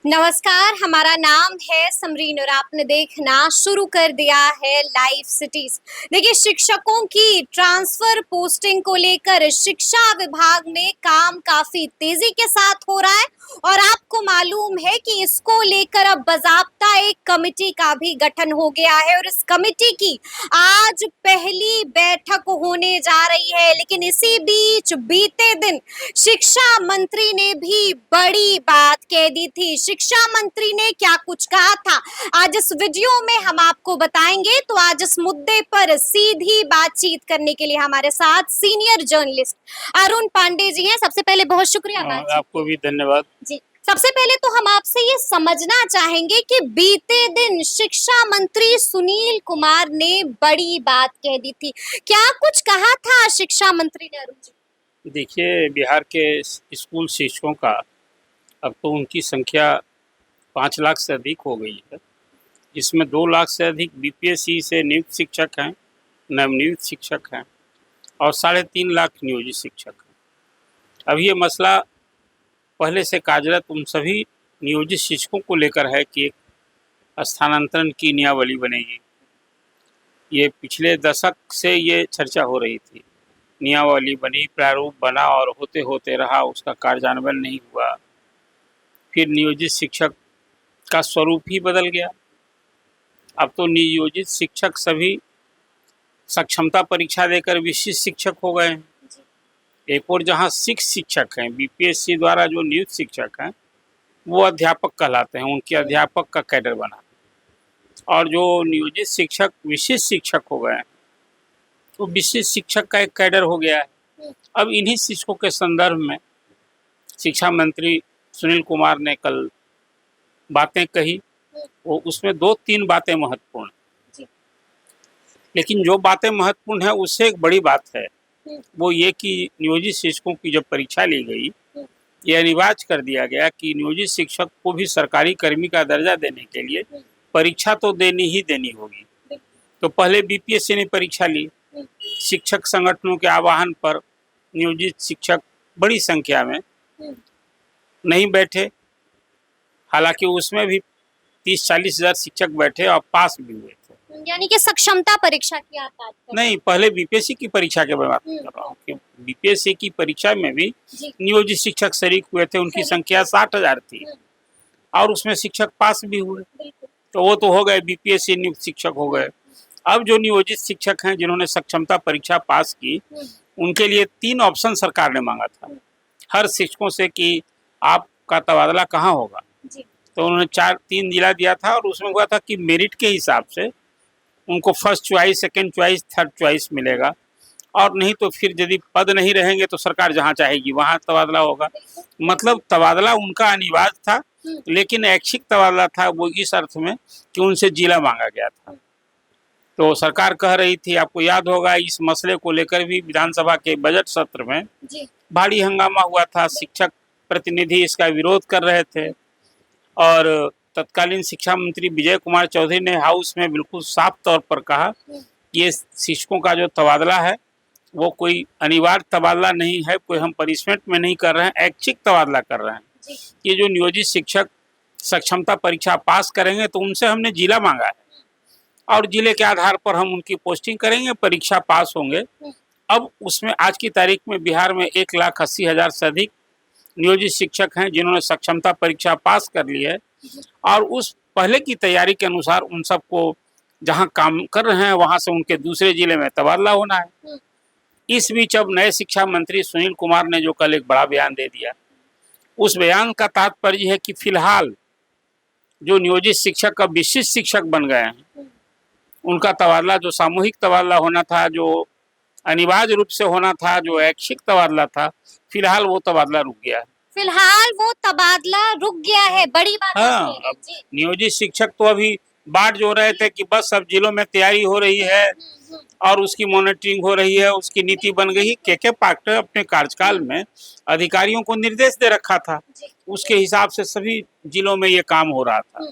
नमस्कार, हमारा नाम है समरीन और आपने देखना शुरू कर दिया है लाइव सिटीज। देखिए, शिक्षकों की ट्रांसफर पोस्टिंग को लेकर शिक्षा विभाग में काम काफी तेजी के साथ हो रहा है और आपको मालूम है कि इसको लेकर अब बाजाब्ता एक कमेटी का भी गठन हो गया है और इस कमेटी की आज पहली बैठक होने जा रही है। लेकिन इसी बीच बीते दिन शिक्षा मंत्री ने भी बड़ी बात कह दी थी। शिक्षा मंत्री ने क्या कुछ कहा था, आज इस वीडियो में हम आपको बताएंगे। तो आज इस मुद्दे पर सीधी बातचीत करने के लिए हमारे साथ सीनियर जर्नलिस्ट अरुण पांडे जी हैं। सबसे पहले बहुत शुक्रिया आपको भी धन्यवाद जी। सबसे पहले तो हम आपसे ये समझना चाहेंगे कि बीते दिन शिक्षा मंत्री सुनील कुमार ने बड़ी बात कह दी थी, क्या कुछ कहा था शिक्षा मंत्री ने अरुण जी? देखिए, बिहार के स्कूल शिक्षकों का अब तो उनकी संख्या 5 लाख से अधिक हो गई है, जिसमें 2 लाख से अधिक बीपीएससी से नियुक्त शिक्षक हैं, नवनियुक्त शिक्षक हैं और 3.5 लाख नियोजित शिक्षक हैं। अब ये मसला पहले से कार्यरत उन सभी नियोजित शिक्षकों को लेकर है कि एक स्थानांतरण की नियमावली बनेगी। ये पिछले दशक से ये चर्चा हो रही थी, नियमावली बनी, प्रारूप बना और होते होते रहा, उसका कार्यान्वयन नहीं हुआ। फिर नियोजित शिक्षक का स्वरूप ही बदल गया। अब तो नियोजित शिक्षक सभी सक्षमता परीक्षा देकर विशिष्ट शिक्षक हो गए हैं। एक और जहां 6 शिक्षक हैं, बीपीएससी द्वारा जो नियुक्त शिक्षक हैं वो अध्यापक कहलाते हैं, उनके अध्यापक का कैडर बना। और जो नियोजित शिक्षक विशिष्ट शिक्षक हो गए हैं तो विशिष्ट शिक्षक का एक कैडर हो गया है। अब इन्हीं शिक्षकों के संदर्भ में शिक्षा मंत्री सुनील कुमार ने कल बातें कही, वो उसमें 2-3 बातें महत्वपूर्ण, लेकिन जो बातें महत्वपूर्ण है उससे एक बड़ी बात है वो ये कि नियोजित शिक्षकों की जब परीक्षा ली गई, ये अनिवार्य कर दिया गया कि नियोजित शिक्षक को भी सरकारी कर्मी का दर्जा देने के लिए परीक्षा तो देनी ही देनी होगी। तो पहले बीपीएससी ने परीक्षा ली, शिक्षक संगठनों के आह्वान पर नियोजित शिक्षक बड़ी संख्या में नहीं बैठे, हालांकि उसमें भी 30-40 हजार शिक्षक बैठे और पास भी हुए थे। यानी कि सक्षमता परीक्षा की आप बात कर नहीं, पहले बीपीएससी की परीक्षा के बात कर रहा हूँ कि बीपीएससी की परीक्षा में भी नियोजित शिक्षक शरीक हुए थे, उनकी संख्या 60,000 थी और उसमें शिक्षक पास भी हुए, तो वो तो हो गए, बीपीएससी नियुक्त शिक्षक हो गए। अब जो नियोजित शिक्षक हैं जिन्होंने सक्षमता परीक्षा पास की, उनके लिए 3 ऑप्शन सरकार ने मांगा था हर शिक्षकों से कि आपका तबादला कहाँ होगा। तो उन्होंने 3 जिला दिया था और उसमें हुआ था कि मेरिट के हिसाब से उनको first choice, second choice, third choice मिलेगा और नहीं तो फिर यदि पद नहीं रहेंगे तो सरकार जहाँ चाहेगी वहाँ तबादला होगा। मतलब तबादला उनका अनिवार्य था, लेकिन ऐच्छिक तबादला था वो इस अर्थ में कि उनसे जिला मांगा गया था। तो सरकार कह रही थी, आपको याद होगा इस मसले को लेकर भी विधानसभा के बजट सत्र में भारी हंगामा हुआ था, शिक्षक प्रतिनिधि इसका विरोध कर रहे थे और तत्कालीन शिक्षा मंत्री विजय कुमार चौधरी ने हाउस में बिल्कुल साफ तौर पर कहा कि ये शिक्षकों का जो तबादला है वो कोई अनिवार्य तबादला नहीं है, कोई हम पनिशमेंट में नहीं कर रहे हैं, ऐच्छिक तबादला कर रहे हैं। ये जो नियोजित शिक्षक सक्षमता परीक्षा पास करेंगे तो उनसे हमने जिला मांगा है और जिले के आधार पर हम उनकी पोस्टिंग करेंगे, परीक्षा पास होंगे। अब उसमें आज की तारीख में बिहार में 1,80,000 से अधिक नियोजित शिक्षक हैं जिन्होंने सक्षमता परीक्षा पास कर ली है और उस पहले की तैयारी के अनुसार उन सबको जहां काम कर रहे हैं वहां से उनके दूसरे जिले में तबादला होना है। इस बीच अब नए शिक्षा मंत्री सुनील कुमार ने जो कल एक बड़ा बयान दे दिया, उस बयान का तात्पर्य है कि फिलहाल जो नियोजित शिक्षक अब विशिष्ट शिक्षक बन गए हैं उनका तबादला, जो सामूहिक तबादला होना था, जो अनिवार्य रूप से होना था, जो ऐच्छिक तबादला था, फिलहाल वो तबादला रुक गया है। फिलहाल वो तबादला रुक गया है, बड़ी बात हाँ, अब नियोजित शिक्षक तो अभी बाट जो रहे थे कि बस अब जिलों में तैयारी हो रही है और उसकी मॉनिटरिंग हो रही है, उसकी नीति बन गई। के पाक्टर अपने कार्यकाल में अधिकारियों को निर्देश दे रखा था, उसके हिसाब से सभी जिलों में ये काम हो रहा था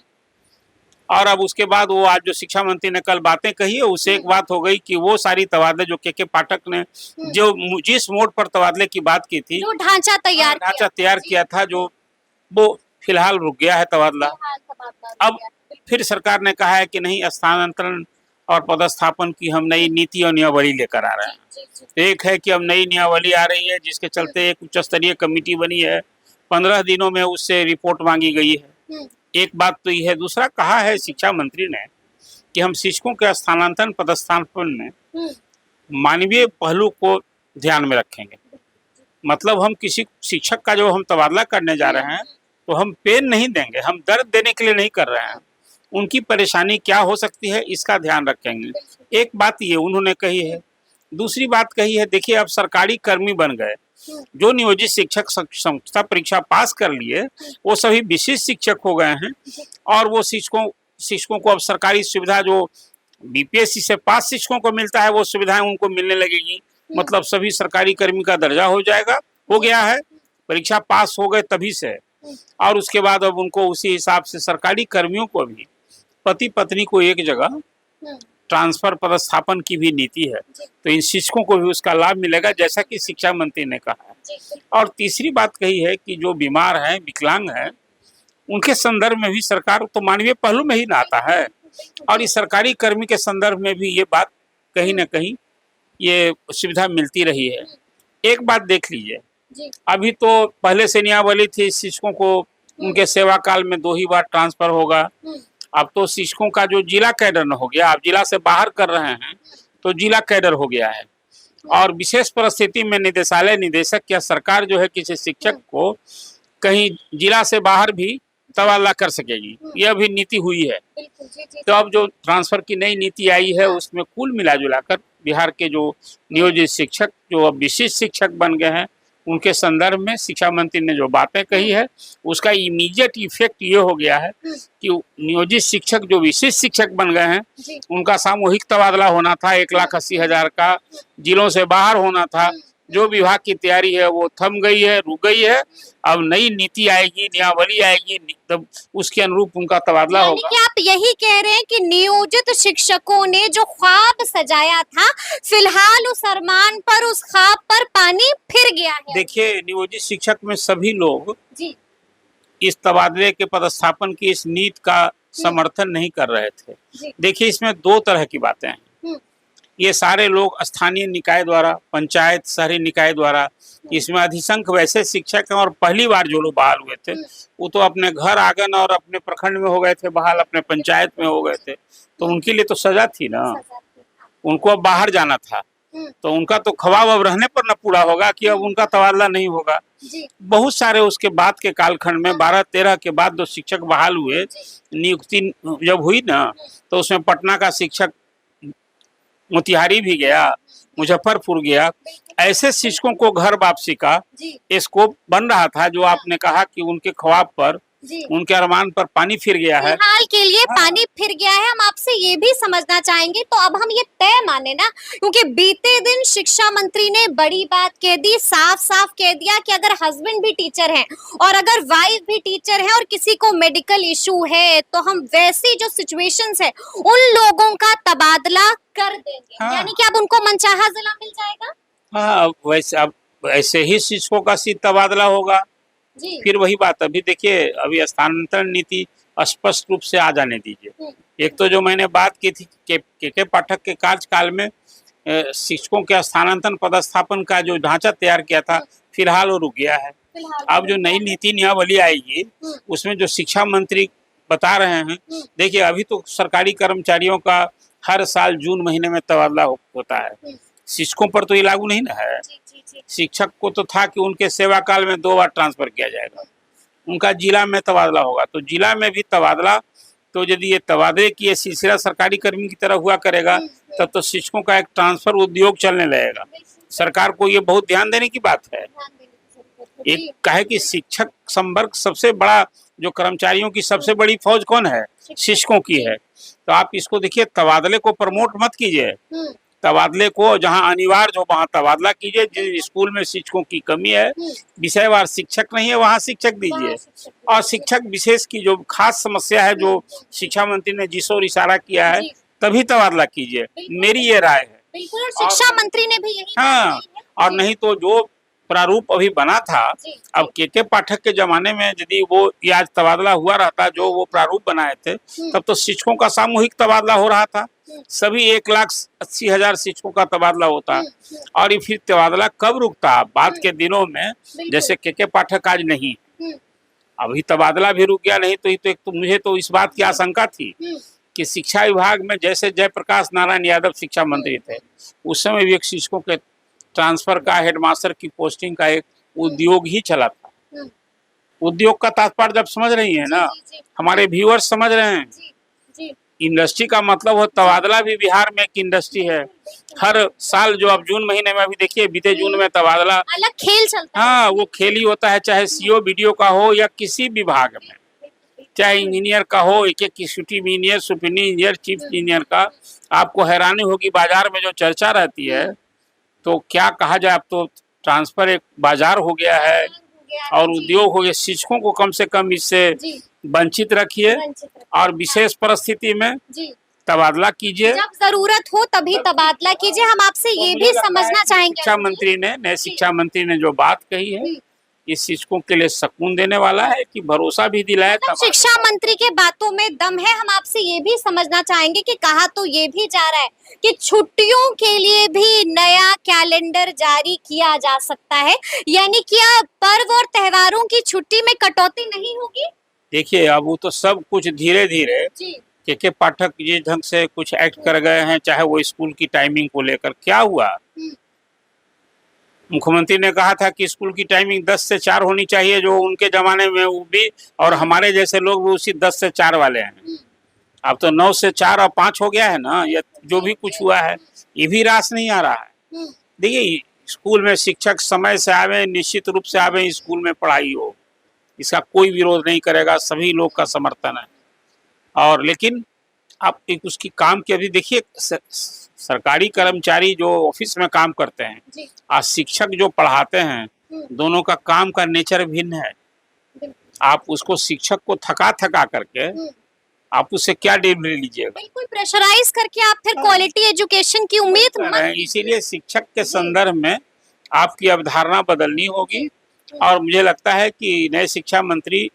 और अब उसके बाद वो आज जो शिक्षा मंत्री ने कल बातें कही है उससे एक बात हो गई कि वो सारी तबादले जो के पाठक ने जो जिस मोड पर तबादले की बात की थी, जो ढांचा तैयार किया था, जो वो फिलहाल रुक गया है तबादला। फिलहाल तबादला हो अब गया। फिर सरकार ने कहा है कि नहीं, स्थानांतरण और पदस्थापन की हम नई नीति और नियमावली लेकर आ रहे हैं। जी, जी, तो एक है कि अब नई नियमावली आ रही है जिसके चलते एक उच्च स्तरीय कमेटी बनी है, 15 दिनों में उससे रिपोर्ट मांगी गई है। एक बात तो ये है। दूसरा कहा है शिक्षा मंत्री ने कि हम शिक्षकों के स्थानांतरण पदस्थापन में मानवीय पहलू को ध्यान में रखेंगे। मतलब हम किसी शिक्षक का जो हम तबादला करने जा रहे हैं तो हम पेन नहीं देंगे, हम दर्द देने के लिए नहीं कर रहे हैं, उनकी परेशानी क्या हो सकती है इसका ध्यान रखेंगे। एक बात ये उन्होंने कही है। दूसरी बात कही है, देखिए अब सरकारी कर्मी बन गए, जो नियोजित शिक्षक संस्था परीक्षा पास कर लिए वो सभी विशिष्ट शिक्षक हो गए हैं और वो शिक्षकों को अब सरकारी सुविधा जो बीपीएससी से पास शिक्षकों को मिलता है वो सुविधाएं उनको मिलने लगेगी। मतलब सभी सरकारी कर्मी का दर्जा हो जाएगा, हो गया है, परीक्षा पास हो गए तभी से। और उसके बाद अब उनको उसी हिसाब से सरकारी कर्मियों को भी पति पत्नी को एक जगह ट्रांसफर पदस्थापन की भी नीति है, तो इन शिक्षकों को भी उसका लाभ मिलेगा जैसा कि शिक्षा मंत्री ने कहा है। और तीसरी बात कही है कि जो बीमार हैं, विकलांग हैं, उनके संदर्भ में भी सरकार तो मानवीय पहलू में ही ना आता है और इस सरकारी कर्मी के संदर्भ में भी ये बात कहीं ना कहीं ये सुविधा मिलती रही है। एक बात देख लीजिए, अभी तो पहले से नियमावली थी शिक्षकों को उनके सेवा काल में 2 ही बार ट्रांसफर होगा। अब तो शिक्षकों का जो जिला कैडर न हो गया, आप जिला से बाहर कर रहे हैं तो जिला कैडर हो गया है। और विशेष परिस्थिति में निदेशालय निदेशक या सरकार जो है किसी शिक्षक को कहीं जिला से बाहर भी तबादला कर सकेगी, यह भी नीति हुई है। तो अब जो ट्रांसफर की नई नीति आई है उसमें कुल मिला जुलाकर बिहार के जो नियोजित शिक्षक जो अब विशिष्ट शिक्षक बन गए हैं उनके संदर्भ में शिक्षा मंत्री ने जो बातें कही है उसका इमीडिएट इफेक्ट ये हो गया है कि नियोजित शिक्षक जो विशिष्ट शिक्षक बन गए हैं उनका सामूहिक तबादला होना था 1,80,000 का, जिलों से बाहर होना था। जो विभाग की तैयारी है वो थम गई है, रुक गई है। अब नई नीति आएगी, नियमावली आएगी, तब उसके अनुरूप उनका तबादला होगा। कि आप यही कह रहे हैं कि नियोजित शिक्षकों ने जो ख्वाब सजाया था फिलहाल उस अरमान पर, उस ख्वाब पर पानी फिर गया है। देखिए नियोजित शिक्षक में सभी लोग इस तबादले के पदस्थापन की इस नीति का समर्थन नहीं कर रहे थे। देखिए इसमें 2 तरह की बातें हैं। ये सारे लोग स्थानीय निकाय द्वारा, पंचायत, शहरी निकाय द्वारा, इसमें अधिसंख्य वैसे शिक्षक हैं और पहली बार जो लोग बहाल हुए थे वो तो अपने घर आंगन और अपने प्रखंड में हो गए थे बहाल, अपने पंचायत में हो गए थे, तो उनके लिए तो सजा थी ना, उनको अब बाहर जाना था। तो उनका तो ख्वाब अब रहने पर न पूरा होगा कि अब उनका तबादला नहीं होगा। बहुत सारे उसके बाद के कालखंड में 12-13 के बाद जो शिक्षक बहाल हुए, नियुक्ति जब हुई ना तो उसमें पटना का शिक्षक मोतिहारी भी गया, मुजफ्फरपुर गया। ऐसे शिक्षकों को घर वापसी का स्कोप बन रहा था जो आपने कहा कि उनके ख्वाब पर, उनके अरमान पर पानी फिर गया है। फिलहाल के लिए पानी फिर गया है। हम आपसे ये भी समझना चाहेंगे, तो अब हम ये तय माने ना, क्योंकि बीते दिन शिक्षा मंत्री ने बड़ी बात कह दी, साफ साफ कह दिया कि अगर हस्बैंड भी टीचर हैं और अगर वाइफ भी टीचर है और किसी को मेडिकल इशू है तो हम वैसी जो सिचुएशंस है उन लोगों का तबादला कर देंगे। यानी कि अब उनको मनचाहा जिला मिल जाएगा। हाँ, वैसे अब ऐसे ही शिक्षकों का सीट तबादला होगा। फिर वही बात, अभी देखिए अभी स्थानांतरण नीति स्पष्ट रूप से आ जाने दीजिए। एक तो जो मैंने बात की थी के पाठक के कार्यकाल में शिक्षकों के स्थानांतरण पदस्थापन का जो ढांचा तैयार किया था फिलहाल वो रुक गया है। अब जो नई नीति नियमावली आएगी उसमें जो शिक्षा मंत्री बता रहे हैं, देखिए अभी तो सरकारी कर्मचारियों का हर साल जून महीने में तबादला होता है, शिक्षकों पर तो ये लागू नहीं ना है। शिक्षक को तो था कि उनके सेवा काल में 2 बार ट्रांसफर किया जाएगा, उनका जिला में तबादला होगा, तो जिला में भी तबादला, तो यदि ये तबादले की ये सिलसिला सरकारी कर्मी की तरह हुआ करेगा तब तो शिक्षकों का एक ट्रांसफर उद्योग चलने लगेगा। सरकार को ये बहुत ध्यान देने की बात है। एक कहे कि शिक्षक संवर्ग सबसे बड़ा, जो कर्मचारियों की सबसे बड़ी फौज कौन है, शिक्षकों की है। तो आप इसको देखिए, तबादले को प्रमोट मत कीजिए, तबादले को जहां अनिवार्य हो वहां तबादला कीजिए। जिस स्कूल में शिक्षकों की कमी है, विषयवार शिक्षक नहीं है, वहां शिक्षक दीजिए। और शिक्षक विशेष की जो खास समस्या है जो शिक्षा मंत्री ने जिस ओर इशारा किया है तभी तबादला कीजिए, मेरी ये राय है। बिल्कुल, शिक्षा मंत्री ने भी यही हाँ, और नहीं तो जो प्रारूप अभी बना था। अब के पाठक के जमाने में यदि वो ये आज तबादला हुआ रहता जो वो प्रारूप बनाए थे, तब तो शिक्षकों का सामूहिक तबादला हो रहा था। सभी 1,80,000 शिक्षकों का तबादला होता। और ये फिर तबादला कब रुकता बाद के दिनों में, जैसे के पाठक आज नहीं, अभी तबादला भी रुक गया। नहीं तो एक तो मुझे तो इस बात की आशंका थी कि शिक्षा विभाग में जैसे जयप्रकाश नारायण यादव शिक्षा मंत्री थे, उस समय भी एक शिक्षकों के ट्रांसफर का, हेडमास्टर की पोस्टिंग का एक उद्योग ही चला था। उद्योग का तात्पर्य जब समझ रही है ना, हमारे व्यूअर्स समझ रहे हैं, इंडस्ट्री का मतलब हो तबादला भी बिहार में एक इंडस्ट्री है। हर साल जो अब जून महीने में अभी देखिए, बीते जून में तबादला अलग खेल चलता है। हाँ, वो खेल ही होता है, चाहे सीओ बीडीओ का हो या किसी विभाग में, चाहे इंजीनियर का हो, एक executive engineer, super engineer, chief engineer का। आपको हैरानी होगी बाजार में जो चर्चा रहती है, तो क्या कहा जाए, अब तो ट्रांसफर एक बाजार हो गया है और उद्योग हो गया। शिक्षकों को कम से कम इससे वंचित रखिए और विशेष परिस्थिति में तबादला कीजिए। जब जरूरत हो तभी तबादला कीजिए। हम आपसे ये भी समझना चाहेंगे, शिक्षा मंत्री ने, नए शिक्षा मंत्री ने जो बात कही है, इस शिक्षकों के लिए सुकून देने वाला है कि भरोसा भी दिलाया। शिक्षा मंत्री के बातों में दम है। हम आपसे ये भी समझना चाहेंगे कि कहा तो ये भी जा रहा है कि छुट्टियों के लिए भी नया कैलेंडर जारी किया जा सकता है, यानी कि अब पर्व और त्योहारों की छुट्टी में कटौती नहीं होगी। देखिए, अब वो तो सब कुछ धीरे धीरे के पाठक जिस ढंग से कुछ एक्ट कर गए हैं, चाहे वो स्कूल की टाइमिंग को लेकर क्या हुआ, मुख्यमंत्री ने कहा था कि स्कूल की टाइमिंग 10 से 4 होनी चाहिए, जो उनके जमाने में वो भी, और हमारे जैसे लोग भी उसी 10 से 4 वाले हैं। अब तो 9 से 4 और 5 हो गया है ना, ये जो भी कुछ हुआ है, ये भी रास नहीं आ रहा है। देखिए, स्कूल में शिक्षक समय से आवे, निश्चित रूप से आवे, स्कूल में पढ़ाई हो, इसका कोई विरोध नहीं करेगा, सभी लोग का समर्थन है। और लेकिन आप एक उसकी काम की, अभी देखिए सरकारी कर्मचारी जो ऑफिस में काम करते हैं और शिक्षक जो पढ़ाते हैं, दोनों का काम का नेचर भिन्न है। आप उसको शिक्षक को थका करके आप उससे क्या डिग्री लीजिएगा? बिल्कुल प्रेशराइज करके आप फिर क्वालिटी एजुकेशन की उम्मीद मत। इसीलिए शिक्षक के संदर्भ में आपकी अवधारणा बदलनी होगी। और मुझे लगता है कि नए शिक्षा मंत्री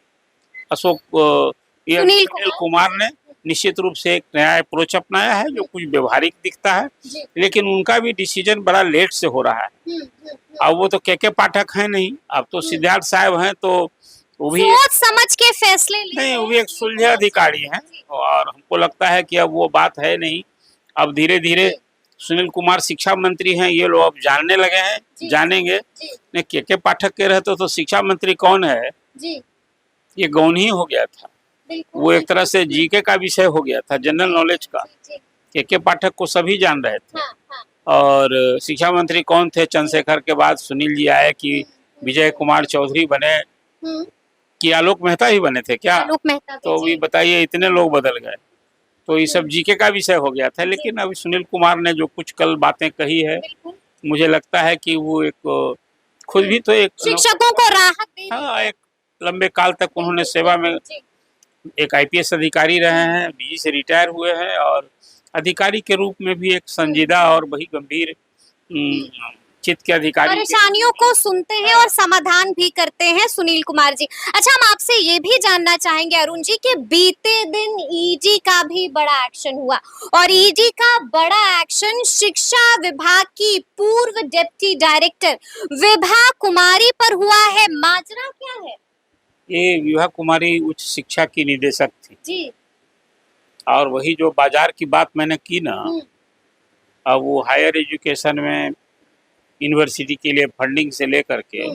सुनील कुमार ने निश्चित रूप से एक नया अप्रोच अपनाया है, जो कुछ व्यवहारिक दिखता है, लेकिन उनका भी डिसीजन बड़ा लेट से हो रहा है। अब वो तो के पाठक है नहीं, अब तो सिद्धार्थ साहब हैं, तो वो भी सोच समझ के फैसले नहीं, वो भी एक सुलझे अधिकारी हैं। और हमको लगता है कि अब वो बात है नहीं। अब धीरे धीरे सुनील कुमार शिक्षा मंत्री हैं, ये लोग अब जानने लगे हैं, जानेंगे। के पाठक के रहते तो शिक्षा मंत्री कौन है, ये गौन ही हो गया था। वो एक तरह से जीके का विषय हो गया था, जनरल नॉलेज का। के पाठक को सभी जान रहे थे। और शिक्षा मंत्री कौन थे, चंद्रशेखर के बाद सुनील जी आए कि विजय कुमार चौधरी बने कि आलोक मेहता ही बने थे क्या? तो भी बताइए, इतने लोग बदल गए। तो ये सब जीके का विषय हो गया था। लेकिन अभी सुनील कुमार ने जो कुछ कल बातें कही है, मुझे लगता है कि वो एक खुद भी तो एक शिक्षकों को राहत दे। हाँ, एक लंबे काल तक उन्होंने सेवा में एक आईपीएस अधिकारी रहे हैं, डीजी से रिटायर हुए हैं, और अधिकारी के रूप में भी एक संजीदा और वही गंभीर चित्त के अधिकारी, परेशानियों को सुनते हैं और समाधान भी करते हैं सुनील कुमार जी। अच्छा, हम आपसे ये भी जानना चाहेंगे अरुण जी कि बीते दिन ईडी का भी बड़ा एक्शन हुआ, और ईडी का बड़ा एक्शन शिक्षा विभाग की पूर्व डिप्टी डायरेक्टर विभा कुमारी पर हुआ है। माजरा क्या है? ये विभा कुमारी उच्च शिक्षा की निदेशक थी जी। और वही जो बाजार की बात मैंने की ना, अब वो हायर एजुकेशन में यूनिवर्सिटी के लिए फंडिंग से लेकर के,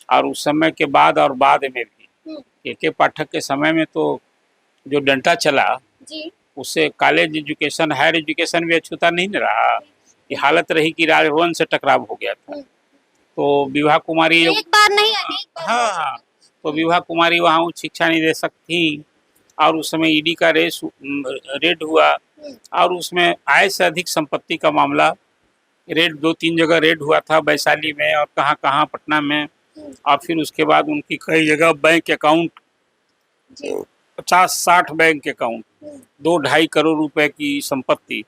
और उस समय के बाद और बाद में भी के पाठक के समय में तो जो डंटा चला, उससे कॉलेज एजुकेशन, हायर एजुकेशन भी अछूता नहीं रहा। ये हालत रही कि राजभवन से टकराव हो गया था। तो विभा कुमारी एक बार नहीं, अनेक बार। हाँ, तो विभा कुमारी वहाँ उच्च शिक्षा निदेशक थी, और उस समय ईडी का रेड हुआ, और उसमें आय से अधिक संपत्ति का मामला रेड 2-3 जगह रेड हुआ था, वैशाली में और कहाँ पटना में। और फिर उसके बाद उनकी कई जगह bank account, 50-60 bank account, 2-2.5 crore रुपए की संपत्ति,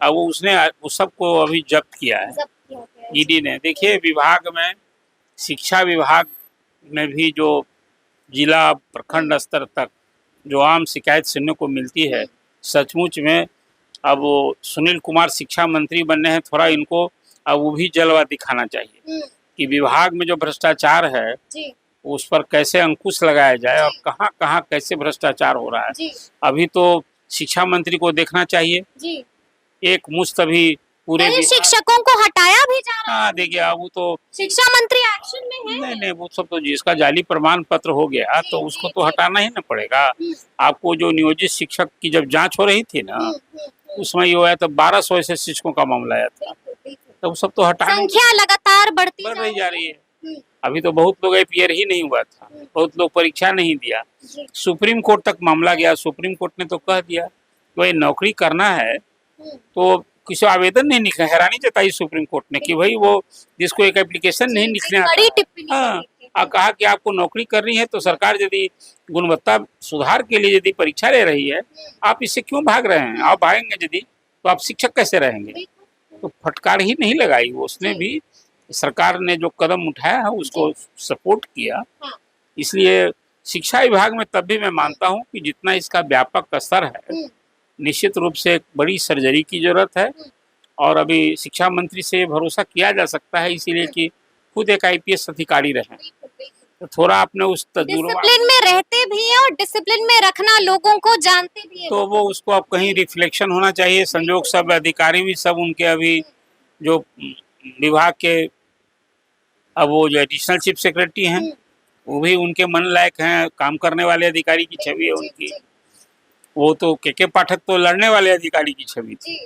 अब वो उसने उस सबको अभी जब्त किया है ईडी ने। देखिए, विभाग में शिक्षा विभाग में भी जो जिला प्रखंड स्तर तक जो आम शिकायत सुनने को मिलती है, सचमुच में अब वो सुनील कुमार शिक्षा मंत्री बनने हैं, थोड़ा इनको अब वो भी जलवा दिखाना चाहिए कि विभाग में जो भ्रष्टाचार है जी उस पर कैसे अंकुश लगाया जाए और जी। कहाँ कहाँ कैसे भ्रष्टाचार हो रहा है। जी अभी तो शिक्षा मंत्री को देखना चाहिए, जी। एक मुश्त अभी पूरे कई बिहार। शिक्षकों को हटाया भी जा रहा हाँ है। देखिए, अब वो तो शिक्षा मंत्री एक्शन में है। नहीं वो सब तो जिसका जाली प्रमाण पत्र हो गया जी, तो उसको जी, तो जी। हटाना ही ना पड़ेगा। हम्म, आपको जो नियोजित शिक्षक की जब जांच हो रही थी ना, उसमें ये हुआ तो 1200 ऐसे शिक्षकों का मामला आया था, बिल्कुल, बिल्कुल। तो वो सब तो हटाना संख्या लगातार बढ़ती बढ़ जा रही जा रही है। हम्म, अभी तो बहुत लोग अपीयर ही नहीं हुआ था, बहुत लोग परीक्षा नहीं दिया, जी, सुप्रीम कोर्ट तक मामला गया, सुप्रीम कोर्ट ने तो कह दिया कि भाई नौकरी करना है तो किसी आवेदन नहीं लिखा। हैरानी जताई सुप्रीम कोर्ट ने कि भाई वो जिसको एक एप्लीकेशन नहीं जी, लिखने जी, आता बड़ी है, टिप्पणी हाँ, करी थी। कहा कि आपको नौकरी करनी है तो सरकार यदि गुणवत्ता सुधार के लिए यदि परीक्षा ले रही है, आप इससे क्यों भाग रहे हैं? आप भागेंगे यदि तो आप शिक्षक कैसे रहेंगे? बिल्कुल। तो फटकार ही नहीं लगाई वो, उसने जी। भी सरकार ने जो कदम उठाया है उसको सपोर्ट किया। हाँ। इसलिए शिक्षा विभाग में तब भी मैं मानता हूँ कि जितना इसका व्यापक स्तर है, निश्चित रूप से एक बड़ी सर्जरी की जरूरत है। और अभी शिक्षा मंत्री से भरोसा किया जा सकता है, इसीलिए कि खुद एक आईपीएस अधिकारी रहे, तो थोड़ा आपने उस तजुर्बा, डिसिप्लिन में रहते भी हैं और डिसिप्लिन में रखना लोगों को जानते भी हैं। तो वो उसको अब कहीं रिफ्लेक्शन होना चाहिए। संजोग सब अधिकारी भी सब उनके अभी जो विभाग के अब वो जो एडिशनल चीफ सेक्रेटरी हैं वो भी उनके मन लायक हैं, काम करने वाले अधिकारी की छवि है उनकी। वो तो के पाठक तो लड़ने वाले अधिकारी की छवि थी,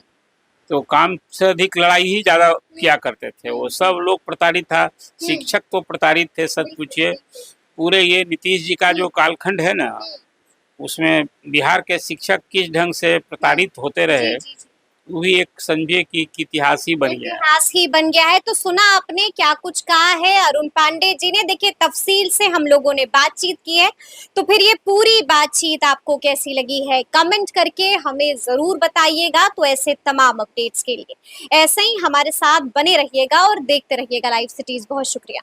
तो काम से अधिक लड़ाई ही ज्यादा किया करते थे। वो सब लोग प्रताड़ित था, शिक्षक तो प्रताड़ित थे। सच पूछिए, पूरे ये नीतीश जी का जो कालखंड है ना, उसमें बिहार के शिक्षक किस ढंग से प्रताड़ित होते रहे, वो भी एक समझिए कि इतिहास ही बन गया है। इतिहास ही बन गया है। तो सुना आपने क्या कुछ कहा है अरुण पांडे जी ने। देखिए तफसील से हम लोगों ने बातचीत की है, तो फिर ये पूरी बातचीत आपको कैसी लगी है कमेंट करके हमें जरूर बताइएगा। तो ऐसे तमाम अपडेट्स के लिए ऐसे ही हमारे साथ बने रहिएगा और देखते रहिएगा लाइव सिटीज। बहुत शुक्रिया।